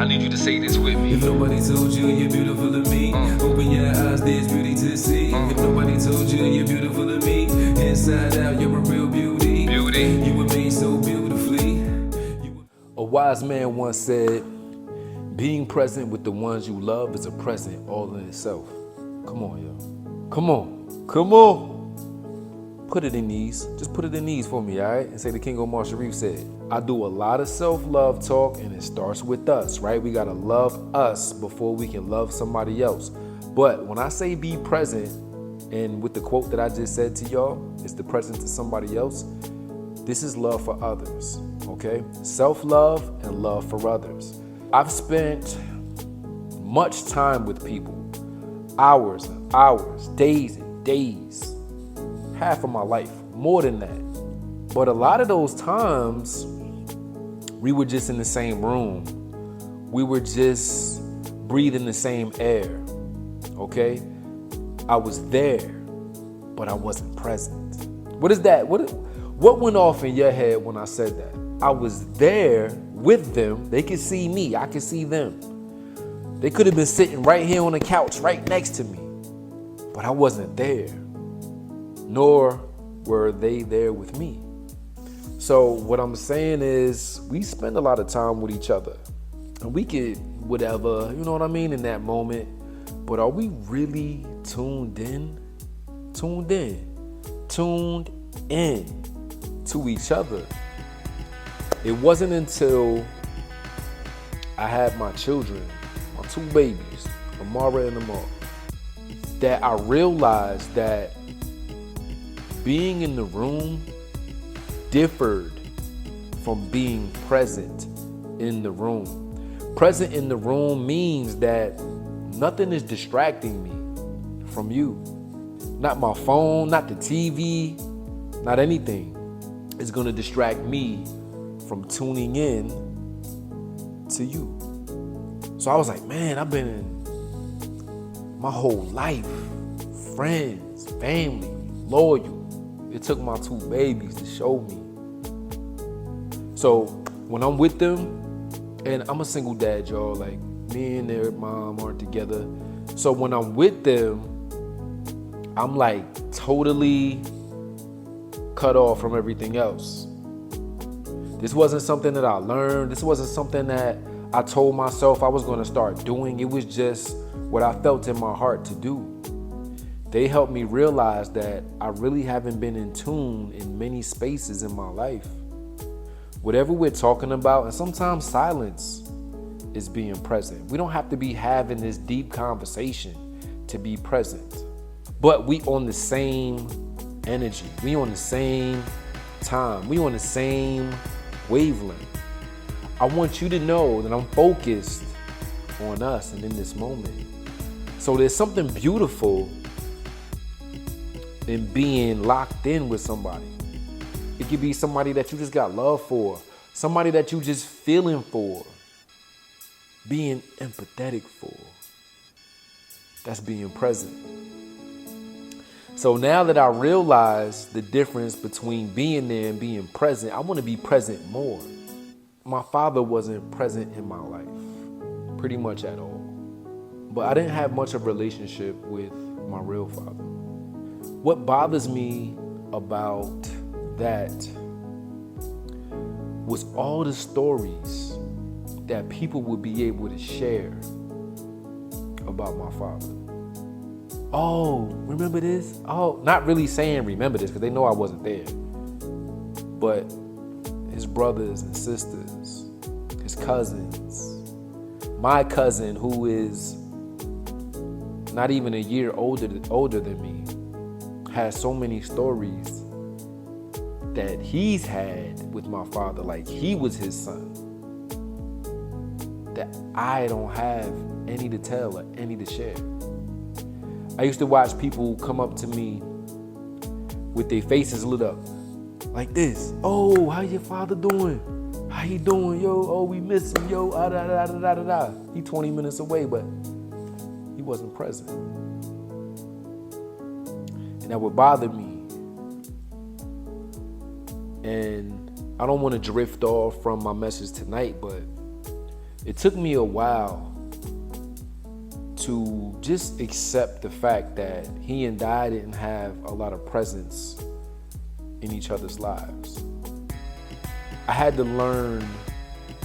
I need you to say this with me. If nobody told you you're beautiful to me, open your eyes, there's beauty to see. If nobody told you you're beautiful to me, inside out, you're a real beauty. You were made so beautifully. A wise man once said, being present with the ones you love is a present all in itself. Come on, yo. Come on. Put it in these. Just put it in these for me, all right? And say the King Omar Sharif said, I do a lot of self-love talk, and it starts with us, right? We got to love us before we can love somebody else. But when I say be present, and with the quote that I just said to y'all, it's the present to somebody else, this is love for others, okay? Self-love and love for others. I've spent much time with people, hours and hours, days and days, half of my life, more than that. But a lot of those times, we were just in the same room. We were just breathing the same air, okay? I was there, but I wasn't present. What is that? What went off in your head when I said that? I was there with them. They could see me. I could see them. They could have been sitting right here on the couch right next to me, but I wasn't there, nor were they there with me. So what I'm saying is we spend a lot of time with each other, and we could whatever, you know what I mean, in that moment, but are we really tuned in to each other? It wasn't until I had my children, my two babies, Amara and Amar, that I realized that being in the room differed from being present in the room. Present in the room means that nothing is distracting me from you. Not my phone, not the TV, not anything is gonna distract me from tuning in to you. So I was like, man, I've been in my whole life, friends, family, loyal. It took my two babies to show me. So when I'm with them, and I'm a single dad, y'all, like me and their mom aren't together. So when I'm with them, I'm like totally cut off from everything else. This wasn't something that I learned. This wasn't something that I told myself I was gonna start doing. It was just what I felt in my heart to do. They helped me realize that I really haven't been in tune in many spaces in my life. Whatever we're talking about, and sometimes silence is being present. We don't have to be having this deep conversation to be present, but we on the same energy. We on the same time. We on the same wavelength. I want you to know that I'm focused on us and in this moment. So there's something beautiful in being locked in with somebody. It could be somebody that you just got love for, somebody that you just feeling for, being empathetic for. That's being present. So now that I realize the difference between being there and being present, I want to be present more. My father wasn't present in my life, pretty much at all. But I didn't have much of a relationship with my real father. What bothers me about that was all the stories that people would be able to share about my father. Oh, remember this? Oh, not really saying remember this because they know I wasn't there. But his brothers and sisters, his cousins, my cousin who is not even a year older than me, has so many stories that he's had with my father, like he was his son, that I don't have any to tell or any to share. I used to watch people come up to me with their faces lit up like this. Oh, how your father doing? How he doing, yo? Oh, we miss him, yo. Da, da, da, da, da, da. He 20 minutes away, but he wasn't present. And that would bother me. And I don't want to drift off from my message tonight, but it took me a while to just accept the fact that he and I didn't have a lot of presence in each other's lives. I had to learn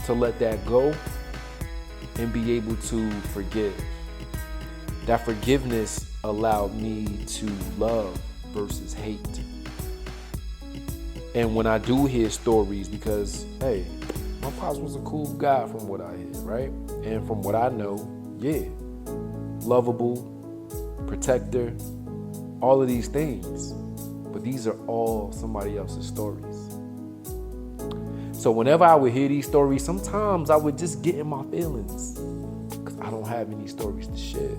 to let that go and be able to forgive. That forgiveness allowed me to love versus hate. And when I do hear stories, because, hey, my pops was a cool guy from what I hear, right? And from what I know, yeah, lovable, protector, all of these things. But these are all somebody else's stories. So whenever I would hear these stories, sometimes I would just get in my feelings because I don't have any stories to share.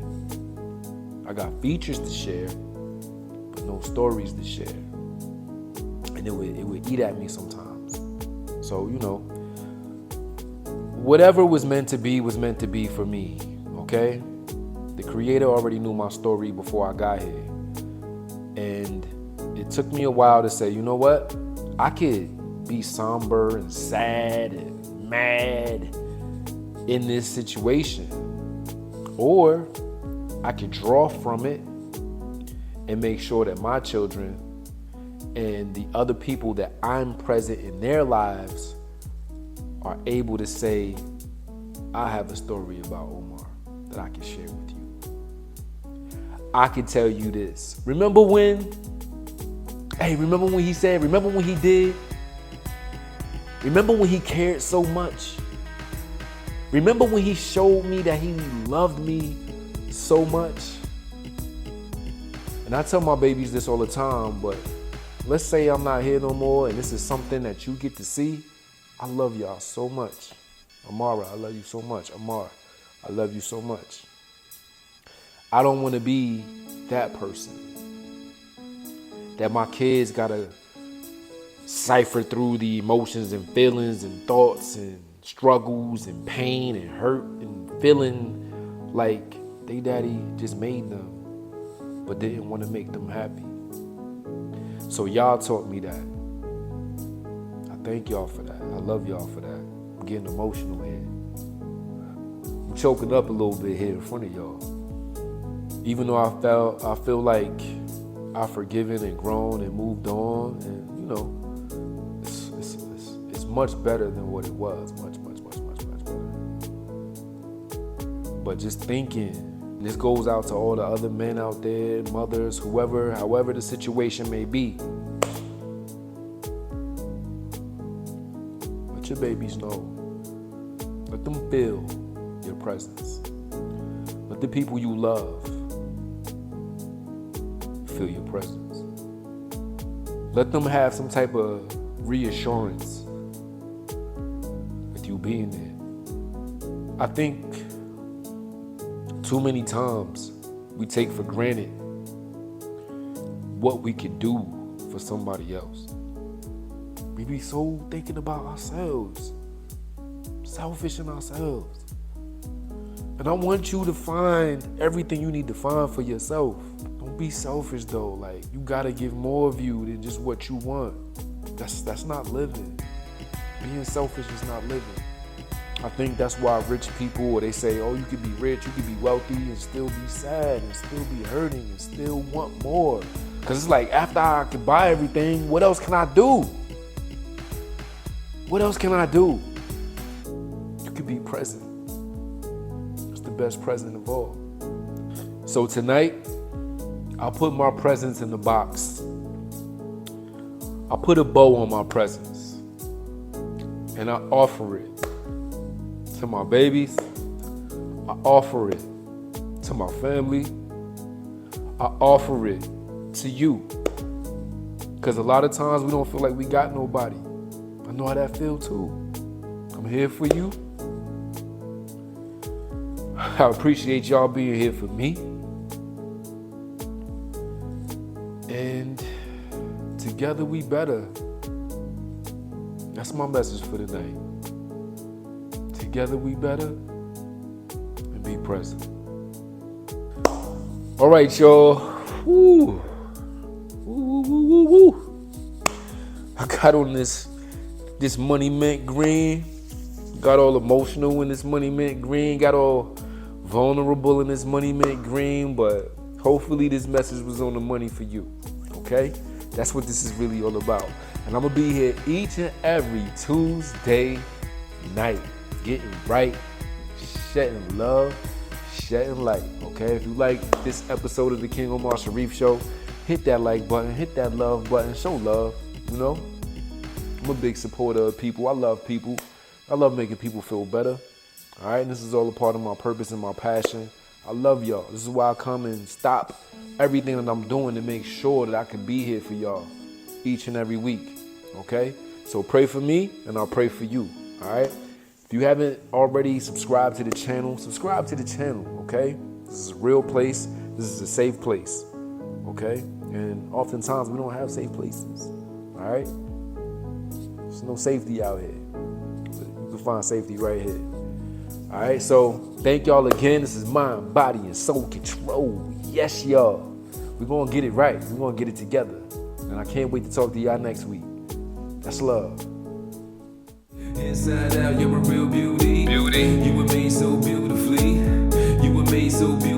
I got features to share, but no stories to share. And it would eat at me sometimes. So, whatever was meant to be for me, okay? The Creator already knew my story before I got here. And it took me a while to say, you know what? I could be somber and sad and mad in this situation. Or I could draw from it and make sure that my children and the other people that I'm present in their lives are able to say, I have a story about Omar that I can share with you. I can tell you this. Remember when he said, remember when he did? Remember when he cared so much? Remember when he showed me that he loved me so much? And I tell my babies this all the time, but let's say I'm not here no more and this is something that you get to see. I love y'all so much. Amara, I love you so much. Amar, I love you so much. I don't want to be that person that my kids gotta cipher through the emotions and feelings and thoughts and struggles and pain and hurt and feeling like they daddy just made them but didn't want to make them happy. So y'all taught me that. I thank y'all for that. I love y'all for that. I'm getting emotional here. I'm choking up a little bit here in front of y'all. Even though I feel like I've forgiven and grown and moved on, and it's much better than what it was. Much better. But just thinking, this goes out to all the other men out there, mothers, whoever, however the situation may be. Let your babies know. Let them feel your presence. Let the people you love feel your presence. Let them have some type of reassurance with you being there. I think too many times we take for granted what we could do for somebody else. We be so thinking about ourselves, selfish in ourselves. And I want you to find everything you need to find for yourself. Don't be selfish though. Like, you gotta give more of you than just what you want. That's not living. Being selfish is not living. I think that's why rich people, or they say, oh, you could be rich, you could be wealthy and still be sad and still be hurting and still want more. Because it's like, after I can buy everything, what else can I do? What else can I do? You could be present. It's the best present of all. So tonight, I'll put my presents in the box. I'll put a bow on my presents. And I offer it to my babies. I offer it to my family. I offer it to you. Because a lot of times we don't feel like we got nobody. I know how that feels too. I'm here for you. I appreciate y'all being here for me. And together we better. That's my message for tonight. Together we better and be present. All right, y'all. Woo. Woo, woo, woo, woo. I got on this Money Mint green. got all emotional in this Money Mint Green, got all vulnerable in this Money Mint Green, but hopefully this message was on the money for you, okay? That's what this is really all about. And I'm gonna be here each and every Tuesday night, getting right, shedding love, shedding light, okay? If you like this episode of the King Omar Sharif Show, hit that like button, hit that love button, show love, you know? I'm a big supporter of people. I love people. I love making people feel better, all right? And this is all a part of my purpose and my passion. I love y'all. This is why I come and stop everything that I'm doing to make sure that I can be here for y'all each and every week, okay? So pray for me and I'll pray for you, all right? If you haven't already subscribed to the channel, subscribe to the channel, okay? This is a real place. This is a safe place, okay? And oftentimes we don't have safe places, all right? There's no safety out here. But you can find safety right here. All right, so thank y'all again. This is Mind, Body, and Soul Control. Yes, y'all. We're going to get it right. We're going to get it together. And I can't wait to talk to y'all next week. That's love. Inside out, you're a real beauty. You were made so beautifully. You were made so beautifully.